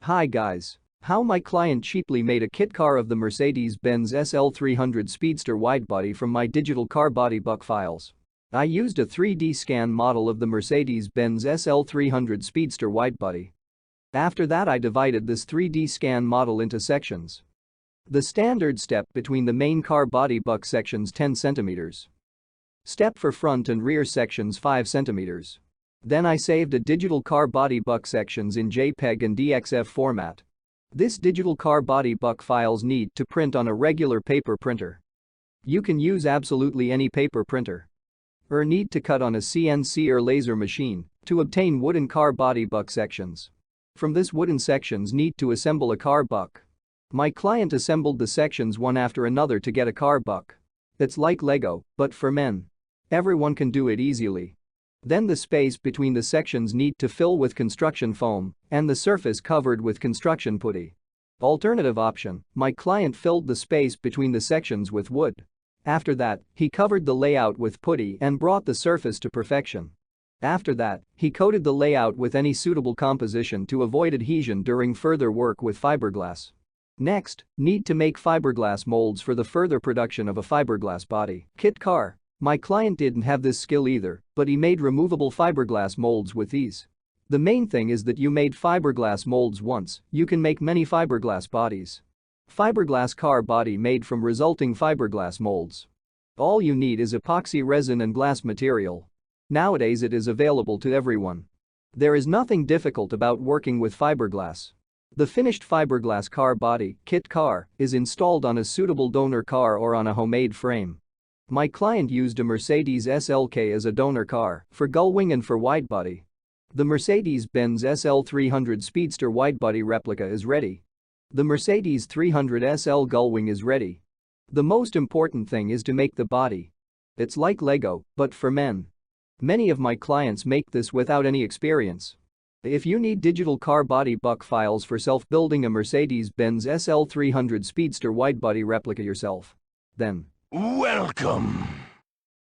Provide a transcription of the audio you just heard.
Hi guys. How my client cheaply made a kit car of the Mercedes-Benz SL300 Speedster widebody from my digital car body buck files. I used a 3D scan model of the Mercedes-Benz SL300 Speedster widebody. After that I divided this 3D scan model into sections. The standard step between the main car body buck sections 10 cm. Step for front and rear sections 5 cm. Then I saved a digital car body buck sections in JPEG and DXF format. This digital car body buck files need to print on a regular paper printer. You can use absolutely any paper printer. Or need to cut on a CNC or laser machine to obtain wooden car body buck sections. From this wooden sections need to assemble a car buck. My client assembled the sections one after another to get a car buck. It's like Lego, but for men. Everyone can do it easily. Then the space between the sections need to fill with construction foam and the surface covered with construction putty. Alternative option, my client filled the space between the sections with wood. After that, he covered the layout with putty and brought the surface to perfection. After that, he coated the layout with any suitable composition to avoid adhesion during further work with fiberglass. Next, need to make fiberglass molds for the further production of a fiberglass body kit car. My client didn't have this skill either, but he made removable fiberglass molds with ease. The main thing is that you made fiberglass molds once, you can make many fiberglass bodies. Fiberglass car body made from resulting fiberglass molds. All you need is epoxy resin and glass material. Nowadays it is available to everyone. There is nothing difficult about working with fiberglass. The finished fiberglass car body kit car is installed on a suitable donor car or on a homemade frame. My client used a Mercedes SLK as a donor car for gullwing and for widebody. The Mercedes-Benz SL300 Speedster widebody replica is ready. The Mercedes 300 SL gullwing is ready. The most important thing is to make the body. It's like Lego, but for men. Many of my clients make this without any experience. If you need digital car body buck files for self-building a Mercedes-Benz SL300 Speedster widebody replica yourself, then Welcome.